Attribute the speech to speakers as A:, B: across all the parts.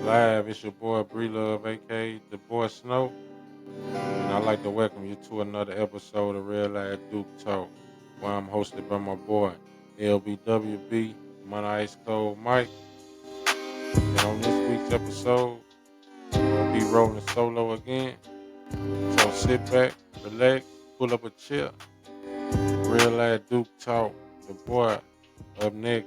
A: live. It's your boy Bree Love, aka the boy Snow, and I'd like to welcome you to another episode of Real Life Duk Talk, where I'm hosted by my boy LBWB, Money Ice Cold Mike. And on this week's episode, we're gonna be rolling solo again. So sit back, relax, pull up a chair. Real Life Duk Talk, the boy up next.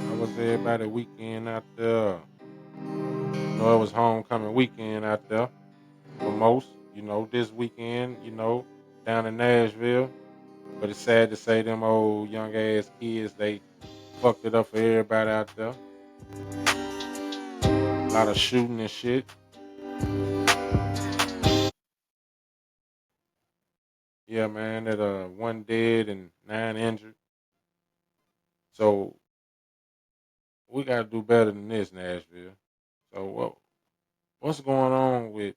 A: How was everybody weekend out there? It was homecoming weekend out there for most. This weekend, down in Nashville. But it's sad to say them old young ass kids, they fucked it up for everybody out there. A lot of shooting and shit. Yeah, man, that one dead and 9 injured. So we gotta do better than this, Nashville. So what's going on with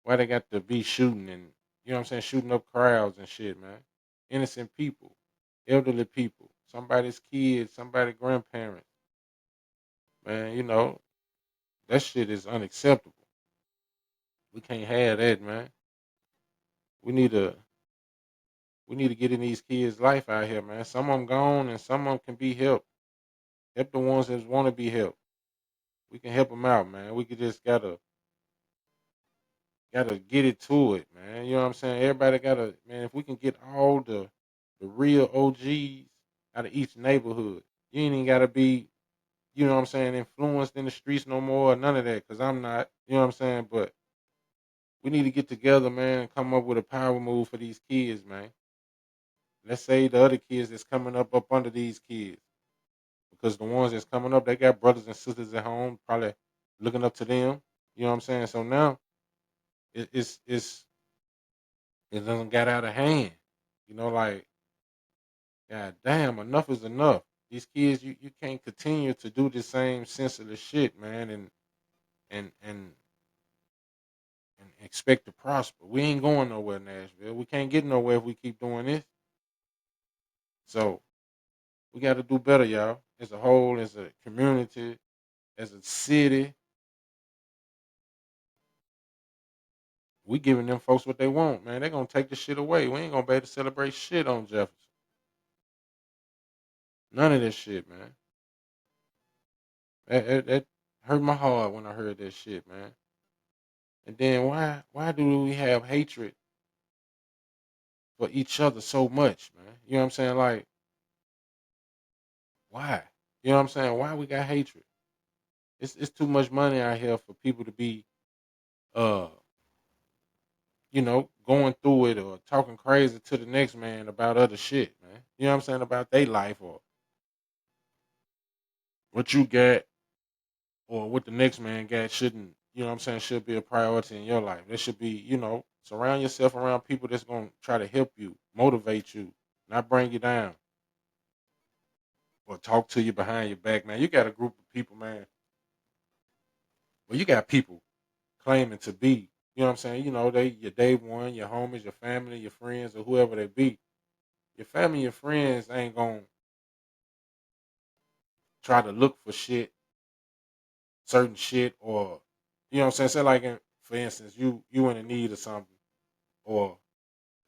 A: why they got to be shooting and shooting up crowds and shit, man. Innocent people, elderly people, somebody's kids, somebody's grandparents. Man, that shit is unacceptable. We can't have that, man. We need to we need to get in these kids' life out here, man. Some of them gone and some of them can be helped. Help the ones that want to be helped. We can help them out, man. We could just gotta get it to it, man. You know what I'm saying? Everybody gotta, man. If we can get all the real OGs out of each neighborhood, you ain't even gotta be, influenced in the streets no more or none of that. Cause I'm not, you know what I'm saying. But we need to get together, man, and come up with a power move for these kids, man. Let's say the other kids that's coming up under these kids, because the ones that's coming up, they got brothers and sisters at home, probably looking up to them. You know what I'm saying? So now it doesn't get out of hand. Like, God damn, enough is enough. These kids, you can't continue to do the same senseless shit, man, and and and expect to prosper. We ain't going nowhere, Nashville. We can't get nowhere if we keep doing this. So we got to do better, y'all. As a whole, as a community, as a city, we giving them folks what they want, man. They gonna take the shit away. We ain't gonna be able to celebrate shit on Jefferson. None of this shit, man. That hurt my heart when I heard that shit, man. And then why do we have hatred for each other so much, man? You know what I'm saying? Like, why? You know what I'm saying? Why we got hatred? It's too much money out here for people to be uh, going through it or talking crazy to the next man about other shit, man. You know what I'm saying? About their life or what you got or what the next man got shouldn't, should be a priority in your life. It should be, surround yourself around people that's gonna try to help you, motivate you, not bring you down or talk to you behind your back, man. You got a group of people, man. Well, you got people claiming to be, they your day one, your homies, your family, your friends, or whoever they be. Your family, your friends ain't gonna try to look for shit, certain shit, or Say like, for instance, you in a need of something, or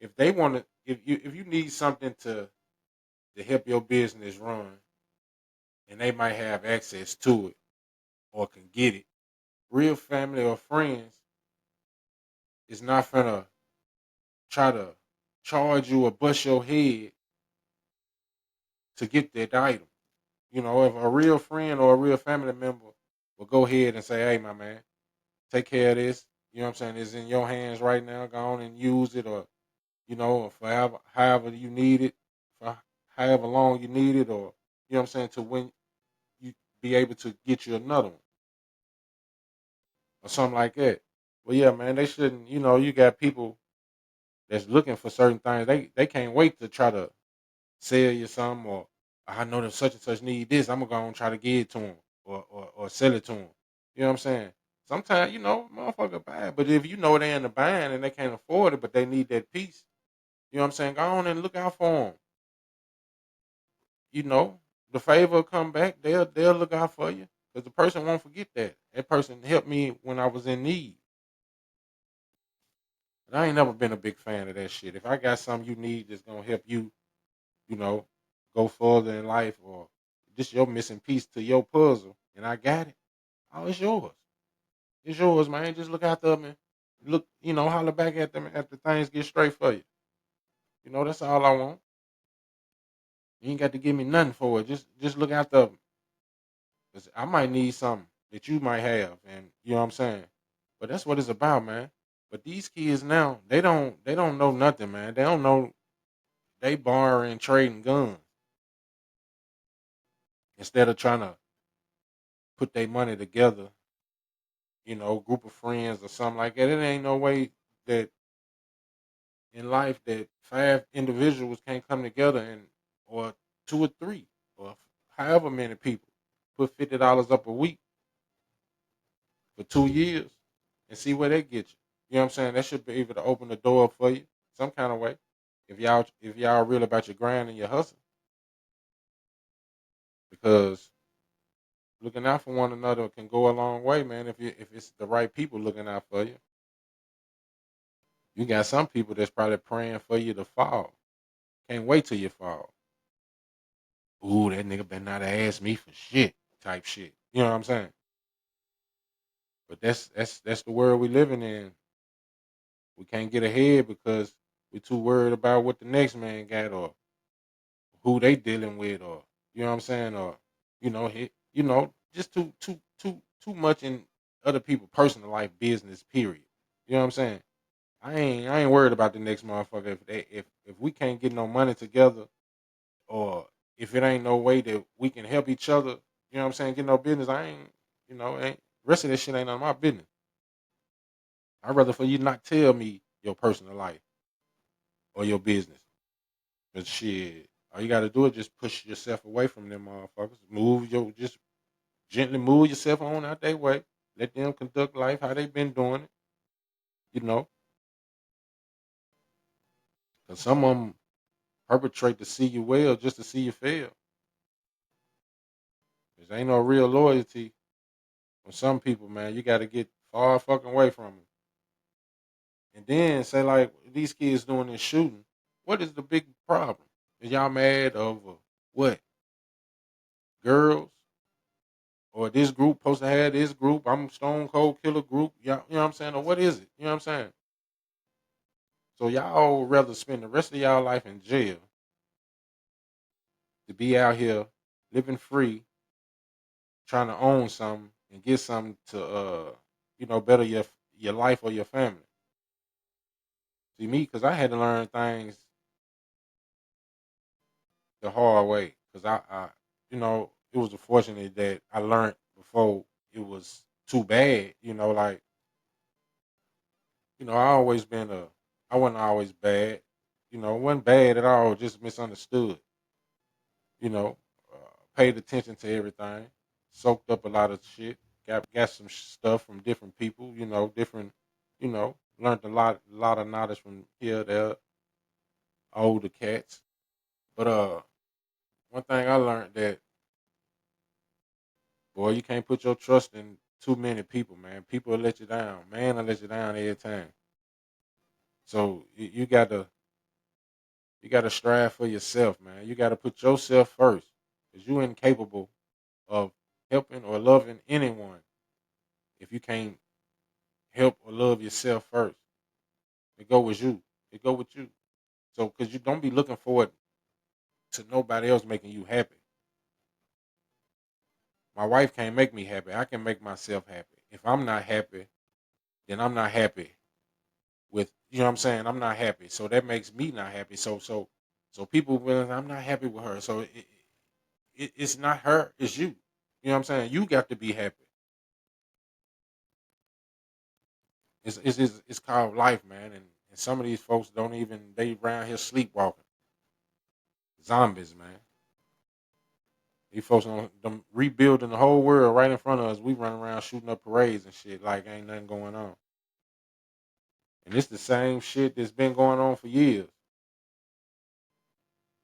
A: if they want to, if you need something to help your business run, and they might have access to it or can get it, real family or friends is not gonna try to charge you or bust your head to get that item. If a real friend or a real family member will go ahead and say, "Hey, my man, take care of this," it's in your hands right now. Go on and use it, or or forever, however you need it, for however long you need it, or to when you be able to get you another one or something like that. Well, yeah, man, they shouldn't. You got people that's looking for certain things. They can't wait to try to sell you something or I know that such and such need this. I'm gonna go and try to give it to him or sell it to him. You know what I'm saying? Sometimes, motherfucker bad. But if you know they in the bind and they can't afford it, but they need that piece, you know what I'm saying? Go on and look out for them. You know, the favor will come back. They'll look out for you because the person won't forget that. That person helped me when I was in need. And I ain't never been a big fan of that shit. If I got something you need that's gonna help you, you know, go further in life, or just your missing piece to your puzzle, and I got it, oh, it's yours. It's yours, man. Just look out them and look, holler back at them after things get straight for you. That's all I want. You ain't got to give me nothing for it. Just look out them. 'Cause I might need something that you might have, and you know what I'm saying. But that's what it's about, man. But these kids now, they don't know nothing, man. They don't know they borrowing, trading guns instead of trying to put their money together. Group of friends or something like that. It ain't no way that in life that five individuals can't come together or two or three or however many people put $50 up a week for 2 years and see where they get you. You know what I'm saying? That should be able to open the door up for you some kind of way. If y'all real about your grind and your hustle, because looking out for one another can go a long way, man. If it's the right people looking out for you, you got some people that's probably praying for you to fall. Can't wait till you fall. Ooh, that nigga better not ask me for shit type shit. You know what I'm saying? But that's the world we living in. We can't get ahead because we're too worried about what the next man got or who they dealing with, or you know what I'm saying, or just too much in other people' personal life, business. Period. You know what I'm saying? I ain't worried about the next motherfucker if we can't get no money together, or if it ain't no way that we can help each other. You know what I'm saying? Get no business. I ain't. Ain't rest of this shit ain't none of my business. I'd rather for you not tell me your personal life or your business. But shit, all you gotta do is just push yourself away from them motherfuckers. Just gently move yourself on out their way. Let them conduct life how they been doing it. You know, cause some of them perpetrate to see you well just to see you fail. There ain't no real loyalty from some people, man. You gotta get far fucking away from them. And then say like these kids doing this shooting. What is the big problem? Is y'all mad over what? Girls? Or this group supposed to have this group? I'm Stone Cold Killer group. Y'all, you know what I'm saying? Or what is it? You know what I'm saying? So y'all would rather spend the rest of y'all life in jail to be out here living free, trying to own something and get something to better your life or your family. See me, because I had to learn things the hard way. Because it was unfortunate that I learned before it was too bad. I wasn't always bad. It wasn't bad at all, just misunderstood. You know, paid attention to everything, soaked up a lot of shit, got some stuff from different people. Different. Learned a lot of knowledge from here, there, older cats. But one thing I learned that boy, you can't put your trust in too many people, man. People will let you down. Man will let you down every time. So you gotta strive for yourself, man. You gotta put yourself first, cause you incapable of helping or loving anyone if you can't help or love yourself first. It go with you. It go with you. So, cause you don't be looking forward to nobody else making you happy. My wife can't make me happy. I can make myself happy. If I'm not happy, then I'm not happy with you know what I'm saying. I'm not happy, so that makes me not happy. So people will. I'm not happy with her. So it's not her. It's you. You know what I'm saying. You got to be happy. It's called life, man. And some of these folks don't even they around here sleepwalking, zombies, man. These folks on them rebuilding the whole world right in front of us. We run around shooting up parades and shit like ain't nothing going on. And it's the same shit that's been going on for years.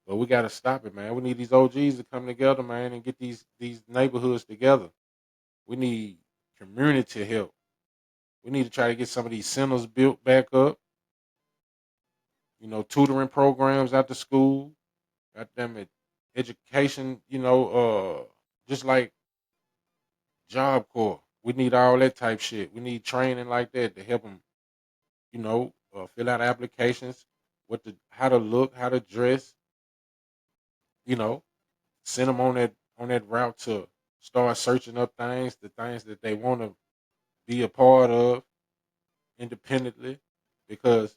A: But we gotta stop it, man. We need these OGs to come together, man, and get these neighborhoods together. We need community help. We need to try to get some of these centers built back up. Tutoring programs after school. Goddamn it, education. Just like Job Corps. We need all that type shit. We need training like that to help them. Fill out applications, how to look, how to dress. You know, send them on that route to start searching up the things that they want to be a part of independently. Because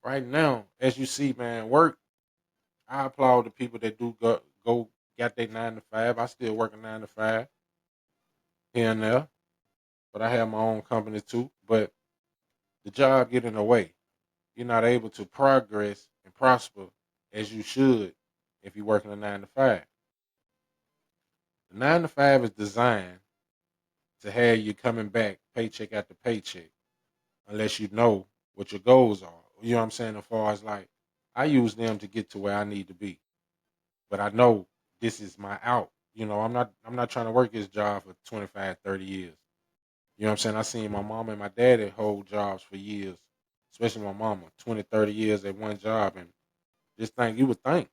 A: right now, as you see, man, work. I applaud the people that do go got their 9 to 5. I still work a 9 to 5 here and there, but I have my own company too. But the job get in the way. You're not able to progress and prosper as you should if you're working a 9 to 5. The 9 to 5 is designed to have you coming back paycheck after paycheck, unless you know what your goals are. You know what I'm saying? As far as like, I use them to get to where I need to be, but I know this is my out. I'm not trying to work this job for 25, 30 years. You know what I'm saying? I seen my mama and my daddy hold jobs for years, especially my mama, 20, 30 years at one job. And just think, you would think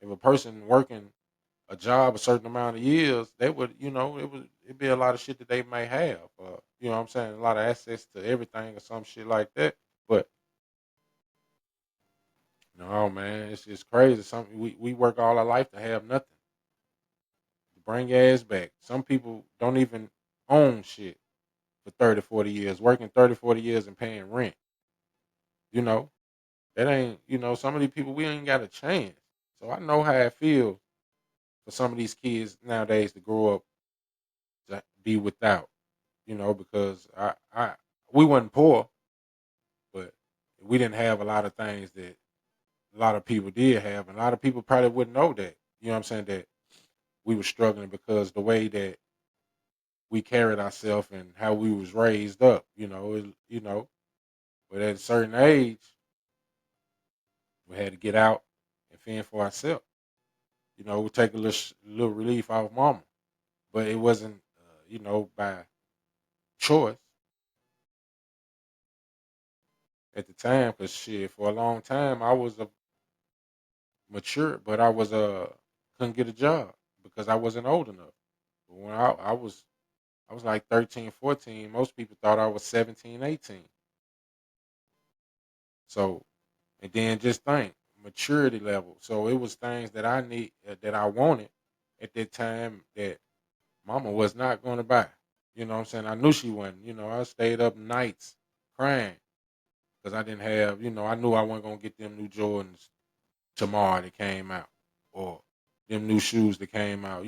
A: if a person working a job a certain amount of years, they would, it'd be a lot of shit that they may have. You know what I'm saying? A lot of access to everything or some shit like that. But no, man, it's just crazy. Something we work all our life to have nothing. To bring your ass back. Some people don't even own shit for 30, 40 years, working 30, 40 years and paying rent. You know, that ain't, some of these people, we ain't got a chance. So I know how it feels for some of these kids nowadays to grow up to be without, because we wasn't poor, but we didn't have a lot of things that a lot of people did have. And a lot of people probably wouldn't know that, you know what I'm saying, that we were struggling because the way that we carried ourselves and how we was raised up, but at a certain age, we had to get out and fend for ourselves. We take a little relief off mama, but it wasn't, by choice at the time. Cause shit, for a long time, I was a mature, but I was couldn't get a job because I wasn't old enough. But when I was like 13, 14. Most people thought I was 17, 18. So, and then just think maturity level. So it was things that I need that I wanted at that time that mama was not going to buy. You know what I'm saying? I knew she wasn't. I stayed up nights crying because I didn't have, I knew I wasn't going to get them new Jordans tomorrow that came out or them new shoes that came out,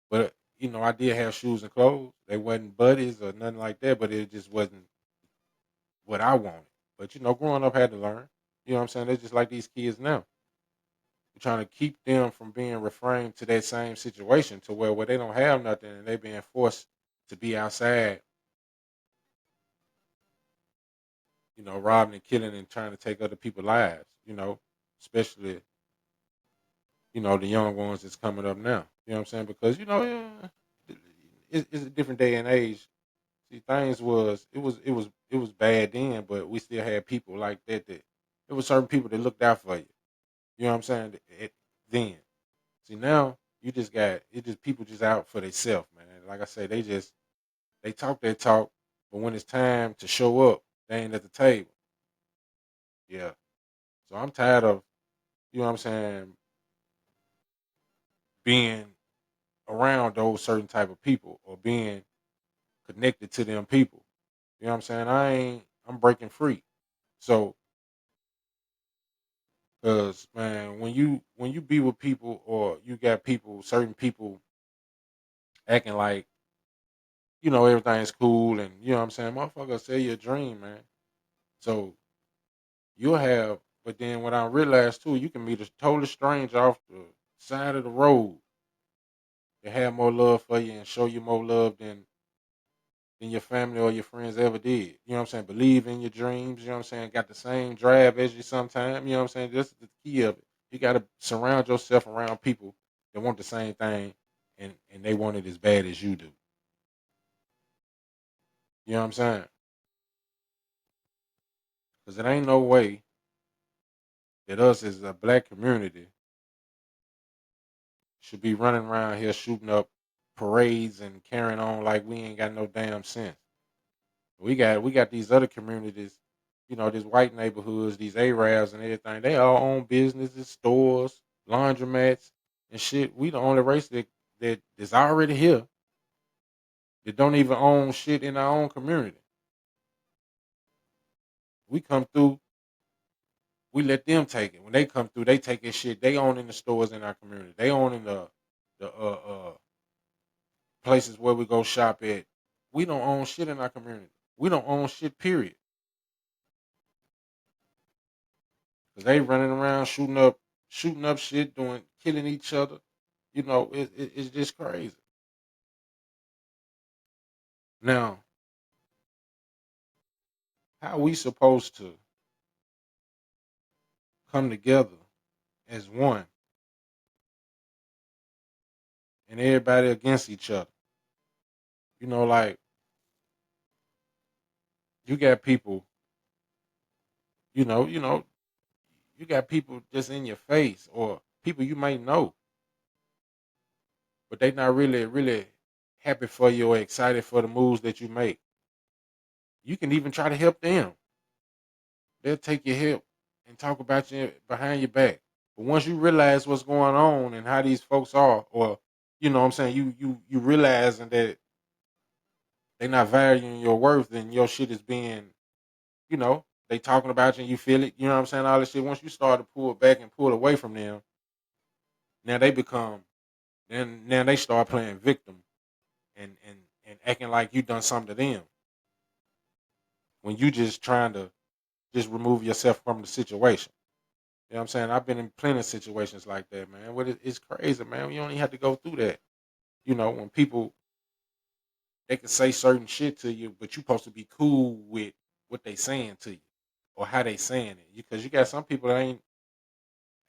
A: But, I did have shoes and clothes. They wasn't buddies or nothing like that, but it just wasn't what I wanted. But, growing up had to learn. You know what I'm saying? They're just like these kids now. We're trying to keep them from being reframed to that same situation to where they don't have nothing and they being forced to be outside, robbing and killing and trying to take other people's lives, especially, the young ones that's coming up now. You know what I'm saying? Because, it's a different day and age. See, things it was bad then, but we still had people like that there were certain people that looked out for you. You know what I'm saying? Then. See now you just got it just people just out for themselves, man. Like I say, they talk their talk, but when it's time to show up, they ain't at the table. Yeah. So I'm tired of, you know what I'm saying, being around those certain type of people or being connected to them people. You know what I'm saying? I'm breaking free. So, cause man, when you be with people or you got certain people acting like, everything's cool and you know what I'm saying, motherfucker, sell your dream, man. So you'll have, but then what I realized too, you can meet a total stranger off the side of the road that have more love for you and show you more love than your family or your friends ever did. You know what I'm saying? Believe in your dreams. You know what I'm saying? Got the same drive as you sometimes. You know what I'm saying? This is the key of it. You got to surround yourself around people that want the same thing and they want it as bad as you do. You know what I'm saying? Because it ain't no way that us as a black community should be running around here shooting up parades and carrying on like we ain't got no damn sense. We got these other communities, these white neighborhoods, these Arabs and everything. They all own businesses, stores, laundromats, and shit. We the only race that is already here that don't even own shit in our own community. We come through, we let them take it. When they come through, they take their shit. They own in the stores in our community. They own in the places where we go shop at. We don't own shit in our community. We don't own shit, period. Cause they running around shooting up shit, killing each other. It's just crazy. Now, how we supposed to come together as one and everybody against each other? Like you got people, you know, you know, you got people just in your face or people you might know, but they not really, really happy for you or excited for the moves that you make. You can even try to help them. They'll take your help and talk about you behind your back. But once you realize what's going on and how these folks are, or what I'm saying, you realizing that they not valuing your worth and your shit is being, they talking about you and you feel it, you know what I'm saying, all this shit. Once you start to pull back and pull away from them, now they become then now they start playing victim and acting like you done something to them when you just trying to just remove yourself from the situation. You know what I'm saying? I've been in plenty of situations like that, man. It's crazy, man. You don't even have to go through that. When people they can say certain shit to you, but you supposed to be cool with what they saying to you or how they saying it. Because you got some people that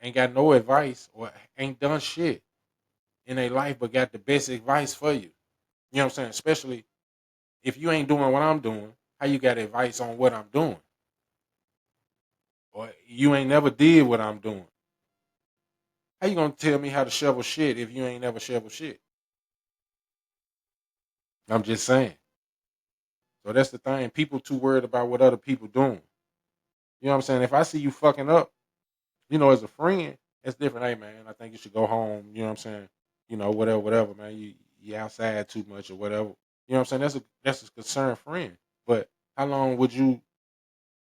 A: ain't got no advice or ain't done shit in their life, but got the best advice for you. You know what I'm saying? Especially if you ain't doing what I'm doing, how you got advice on what I'm doing? Or you ain't never did what I'm doing. How you gonna tell me how to shovel shit if you ain't never shovel shit? I'm just saying. So that's the thing. People too worried about what other people doing. You know what I'm saying? If I see you fucking up, as a friend, it's different. Hey man, I think you should go home. You know what I'm saying? Whatever, man. You outside too much or whatever. You know what I'm saying? That's a concerned friend. But how long would you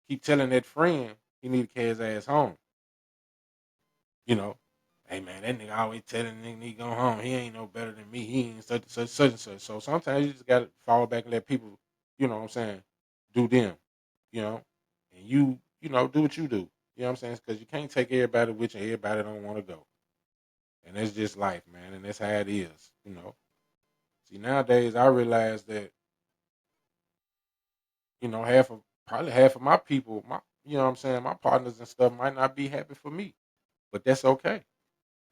A: keep telling that friend he need to carry his ass home? You know, hey man, that nigga always telling the nigga he go home. He ain't no better than me. He ain't such and such, such and such. So sometimes you just gotta fall back and let people, what I'm saying, do them. You know, and do what you do. You know what I'm saying? Because you can't take everybody with you. Everybody don't want to go, and that's just life, man. And that's how it is. See, nowadays I realize that probably half of my people, what I'm saying, my partners and stuff might not be happy for me, but that's okay.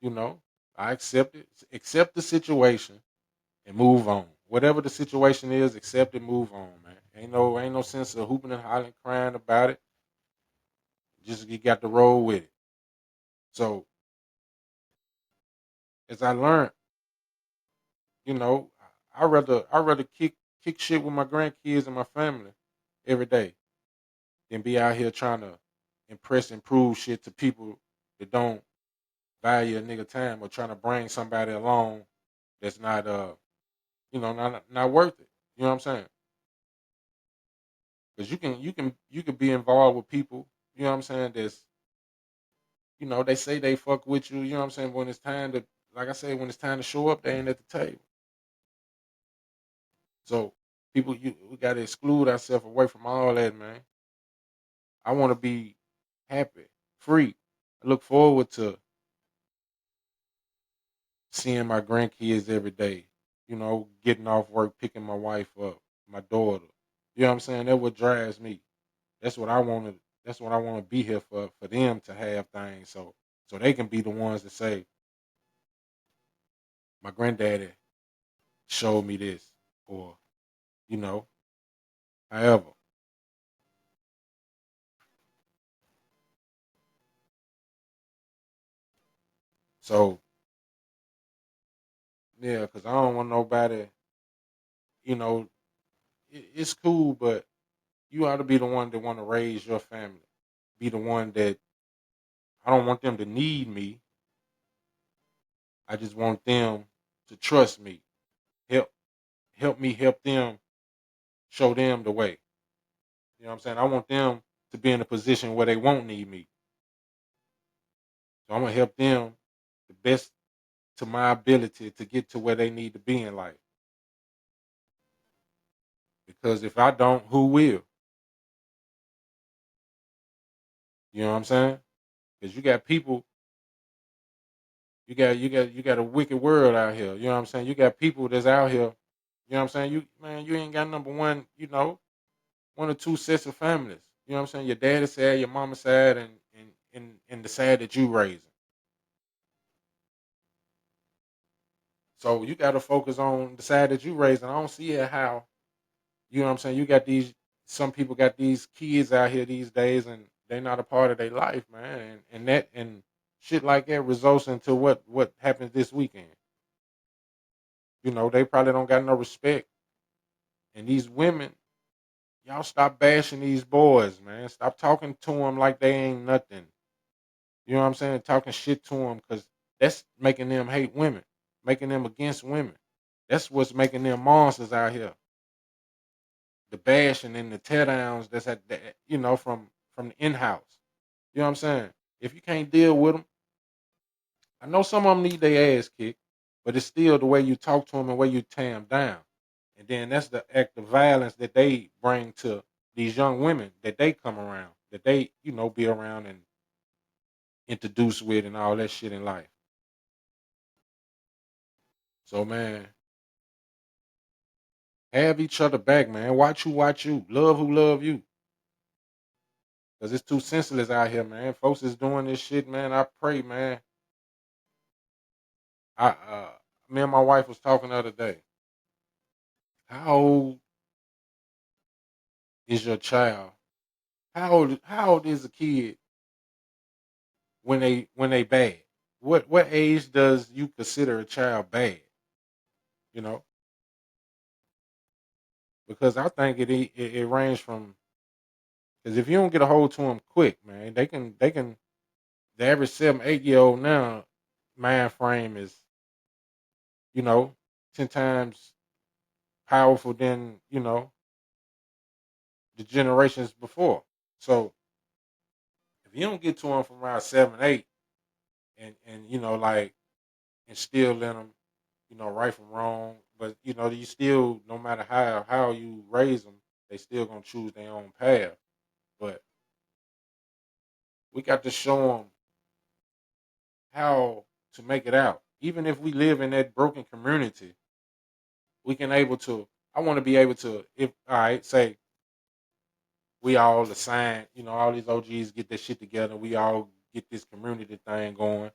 A: You know, I accept it, accept the situation, and move on. Whatever the situation is, accept it, move on, man. Ain't no sense of hooping and hollering, crying about it. Just you got to roll with it. So as I learned, you know, I rather kick shit with my grandkids and my family every day than be out here trying to impress and prove shit to people that don't value a nigga time or trying to bring somebody along that's not worth it. You know what I'm saying? Because you can be involved with people, you know what I'm saying, that's they say they fuck with you, you know what I'm saying, when it's time to like I said, when it's time to show up, they ain't at the table. So we gotta exclude ourselves away from all that, man. I wanna be happy, free. I look forward to seeing my grandkids every day, getting off work, picking my wife up, my daughter. You know what I'm saying? That's what drives me. That's what I want to. That's what I want to be here for them to have things, so they can be the ones to say, my granddaddy showed me this, or you know, however. So yeah, because I don't want nobody. You know, it's cool, but you ought to be the one that want to raise your family. Be the one that I don't want them to need me. I just want them to trust me. Help help me help them, show them the way. You know what I'm saying? I want them to be in a position where they won't need me. So I'm gonna help them the best to my ability to get to where they need to be in life. Because if I don't, who will? You know what I'm saying? Because you got people, you got a wicked world out here. You know what I'm saying? You got people that's out here. You know what I'm saying? You ain't got number one. One or two sets of families. You know what I'm saying? Your daddy side, your mama side, and the side that you raising. So you got to focus on the side that you raising. I don't see it how. You know what I'm saying? You got these. Some people got these kids out here these days, and they're not a part of their life, man. And shit like that results into what happens this weekend. They probably don't got no respect. And these women, y'all stop bashing these boys, man. Stop talking to them like they ain't nothing. You know what I'm saying? Talking shit to them because that's making them hate women, making them against women. That's what's making them monsters out here. The bashing and the tear downs that's at the, from the in house. You know what I'm saying? If you can't deal with them, I know some of them need their ass kicked, but it's still the way you talk to them and the way you tear them down. And then that's the act of violence that they bring to these young women that they come around, that they be around and introduce with and all that shit in life. So man, have each other back, man. Watch you. Love who love you. Cause it's too senseless out here, man. Folks is doing this shit, man. I pray, man. Me and my wife was talking the other day. How old is your child? How old is a kid when they bad? What age does you consider a child bad? You know, because I think it ranges from, because if you don't get a hold to them quick, man, they can the average 7 8 year old now mind frame is you know 10 times powerful than the generations before. So if you don't get to them from around 7 8, and like instill in them right from wrong, but you still, no matter how you raise them, they still gonna choose their own path. But we got to show them how to make it out. Even if we live in that broken community, we can able to. I want to be able to, if all right, say we all assign, all these OGs get this shit together. We all get this community thing going.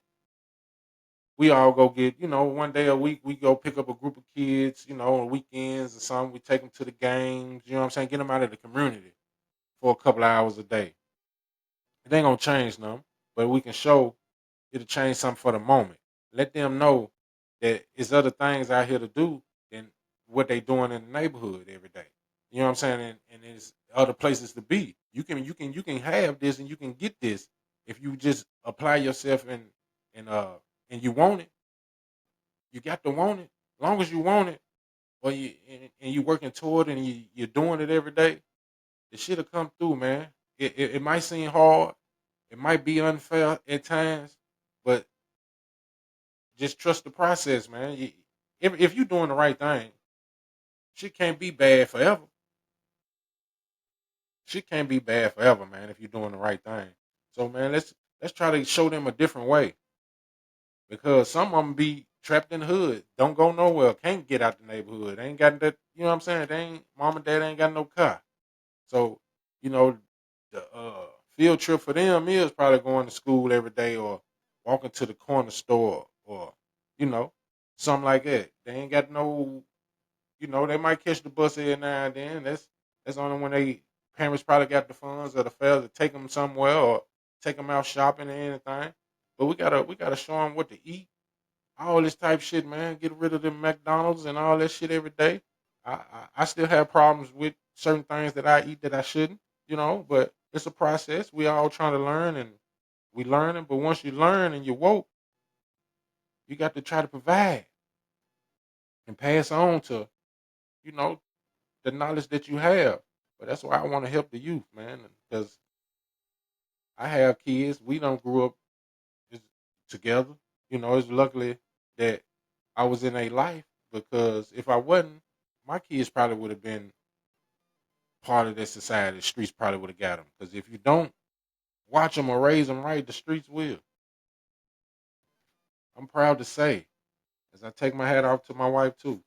A: We all go get, one day a week, we go pick up a group of kids, on weekends or something. We take them to the games, you know what I'm saying? Get them out of the community for a couple of hours a day. It ain't gonna change nothing, but we can show it'll change something for the moment. Let them know that it's other things out here to do than what they doing in the neighborhood every day. You know what I'm saying? And there's other places to be. You can have this and you can get this if you just apply yourself and you want it. You got to want it. As long as you want it, or you working toward it and you're doing it every day, the shit'll come through, man. It might seem hard, it might be unfair at times, but just trust the process, man. If you're doing the right thing, shit can't be bad forever. Shit can't be bad forever, man. If you're doing the right thing, so man, let's try to show them a different way, because some of them be trapped in the hood, don't go nowhere, can't get out the neighborhood. They ain't got that, you know what I'm saying? They ain't mom and dad ain't got no car. So, you know, the field trip for them is probably going to school every day or walking to the corner store or, you know, something like that. They ain't got no, they might catch the bus every now and then. That's only when they parents probably got the funds or the fails to take them somewhere or take them out shopping or anything. But we gotta show them what to eat, all this type shit, man. Get rid of the McDonald's and all that shit every day. I still have problems with certain things that I eat that I shouldn't, but it's a process. We all trying to learn and we learning, but once you learn and you woke, you got to try to provide and pass on to, you know, the knowledge that you have. But that's why I want to help the youth, man, because I have kids. We don't grew up is- together. It's luckily that I was in a life because if I wasn't, my kids probably would have been part of that society. The streets probably would have got them. Because if you don't watch them or raise them right, the streets will. I'm proud to say, as I take my hat off to my wife too.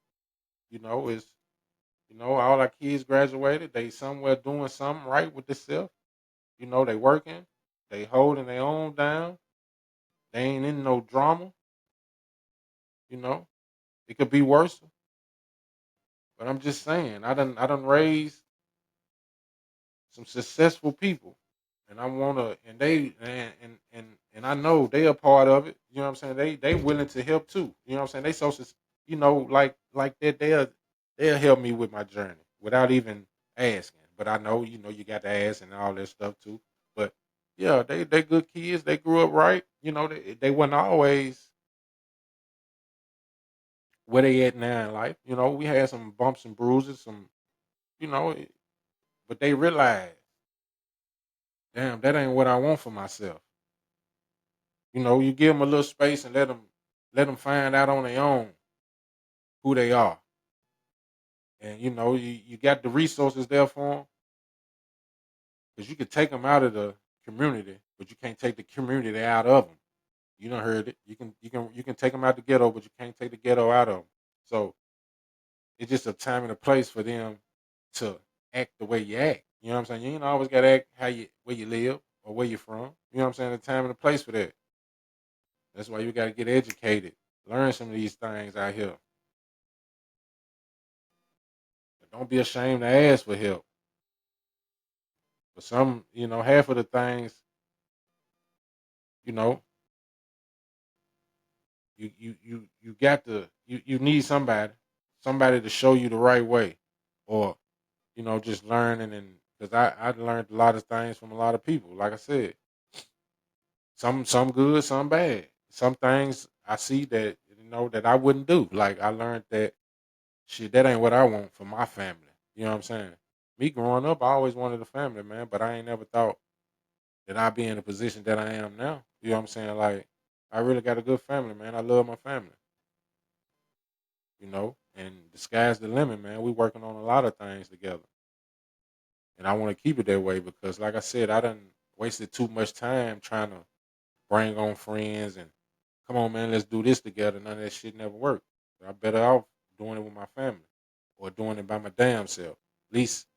A: Is all our kids graduated. They somewhere doing something right with themselves. They working. They holding their own down. They ain't in no drama. You know, it could be worse. But I'm just saying, I done raised some successful people, and I wanna, and they, and I know they a part of it. You know what I'm saying? They willing to help too. You know what I'm saying? They so, like that. They'll help me with my journey without even asking. But I know, you got to ask and all that stuff too. But yeah, they good kids. They grew up right. They wasn't always where they at now in life. We had some bumps and bruises, some, you know, but they realized, damn, that ain't what I want for myself. You give them a little space and let them find out on their own who they are, and you got the resources there for them because you can take them out of the community, but you can't take the community out of them. You done heard it. You can take them out the ghetto, but you can't take the ghetto out of them. So it's just a time and a place for them to act the way you act. You know what I'm saying? You ain't always got to act where you live or where you're from. You know what I'm saying? A time and a place for that. That's why you got to get educated, learn some of these things out here. But don't be ashamed to ask for help. But half of the things, you know, you got to you need somebody to show you the right way, or just learning and because I learned a lot of things from a lot of people. Like I said, some good, some bad. Some things I see that that I wouldn't do. Like I learned that shit that ain't what I want for my family. You know what I'm saying? Me growing up, I always wanted a family, man, but I ain't never thought that I'd be in the position that I am now. You know what I'm saying? Like I really got a good family, man. I love my family. And the sky's the limit, man. We working on a lot of things together. And I want to keep it that way because like I said, I done wasted too much time trying to bring on friends and come on, man, let's do this together. None of that shit never worked. I better off doing it with my family or doing it by my damn self. At least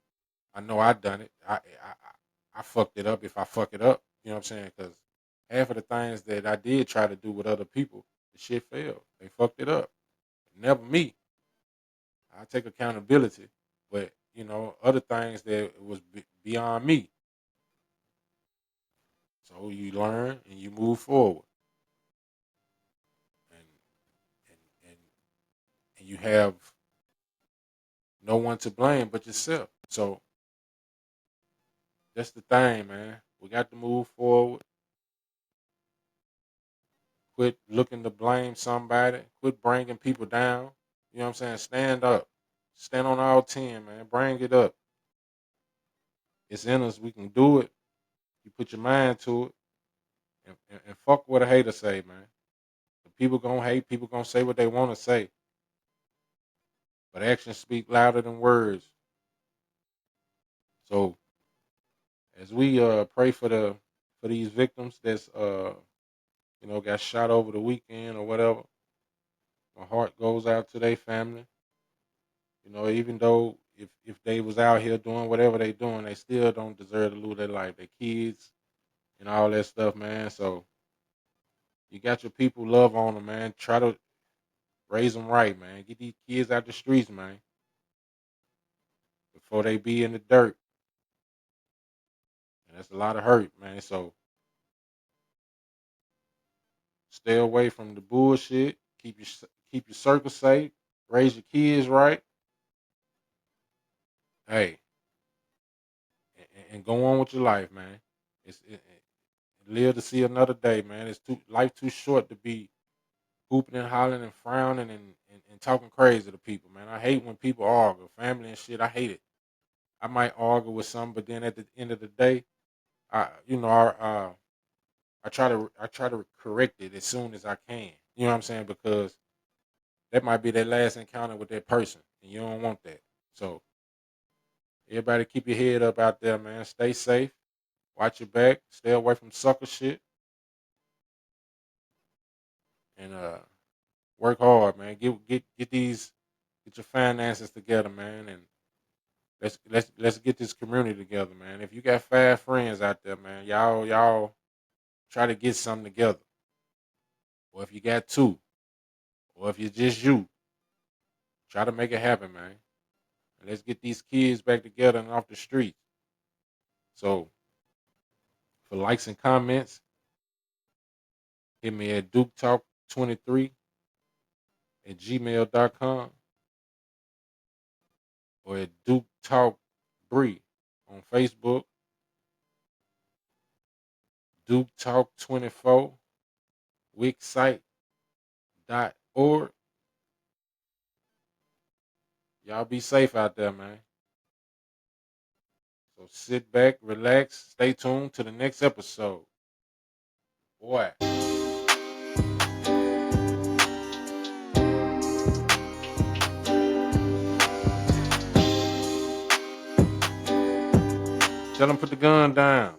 A: I know I done it. I fucked it up if I fuck it up. You know what I'm saying? Because half of the things that I did try to do with other people, the shit failed. They fucked it up. Never me. I take accountability, but other things that was beyond me. So you learn and you move forward, and and and, and you have no one to blame but yourself. So that's the thing, man. We got to move forward. Quit looking to blame somebody. Quit bringing people down. You know what I'm saying? Stand up. Stand on all 10, man. Bring it up. It's in us. We can do it. You put your mind to it. And fuck what a hater say, man. The people gonna hate. People gonna say what they want to say. But actions speak louder than words. So as we pray for these victims that's got shot over the weekend or whatever, My heart goes out to their family. Even though if they was out here doing whatever they doing, they still don't deserve to lose their life. Their kids and all that stuff, man. So you got your people, love on them, man. Try to raise them right, man. Get these kids out the streets, man, before they be in the dirt. And that's a lot of hurt, man. So stay away from the bullshit. Keep your circle safe. Raise your kids right. Hey, and go on with your life, man. Live to see another day, man. Life too short to be hooping and hollering and frowning and talking crazy to people, man. I hate when people argue, family and shit. I hate it. I might argue with some, but then at the end of the day, I try to correct it as soon as I can. You know what I'm saying? Because that might be their last encounter with that person, and you don't want that. So everybody, keep your head up out there, man. Stay safe. Watch your back. Stay away from sucker shit, and work hard, man. Get your finances together, man, and let's get this community together, man. If you got 5 friends out there, man, y'all try to get something together. Or if you got 2, or if you're just you, try to make it happen, man. And let's get these kids back together and off the streets. So for likes and comments, hit me at Duk Talk 23 at gmail.com or at Duk Talk Bree on Facebook, Duk Talk 24, wixsite.org. Y'all be safe out there, man. So sit back, relax, stay tuned to the next episode. Boy. Tell them put the gun down.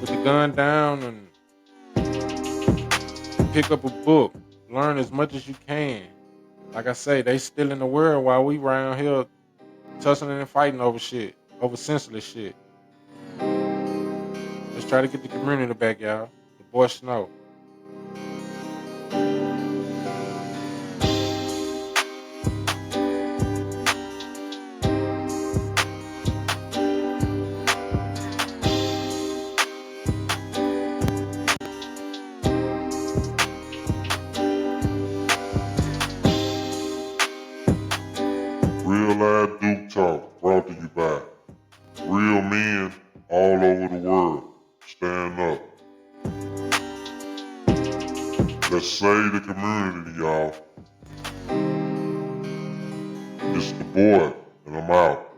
A: Put the gun down and pick up a book. Learn as much as you can. Like I say, they still in the world while we around here tussling and fighting over shit. Over senseless shit. Let's try to get the community back, y'all. The boy Snow.
B: Real live Duke Talk brought to you by real men all over the world. Stand up. Let's save the community, y'all. It's the boy, and I'm out.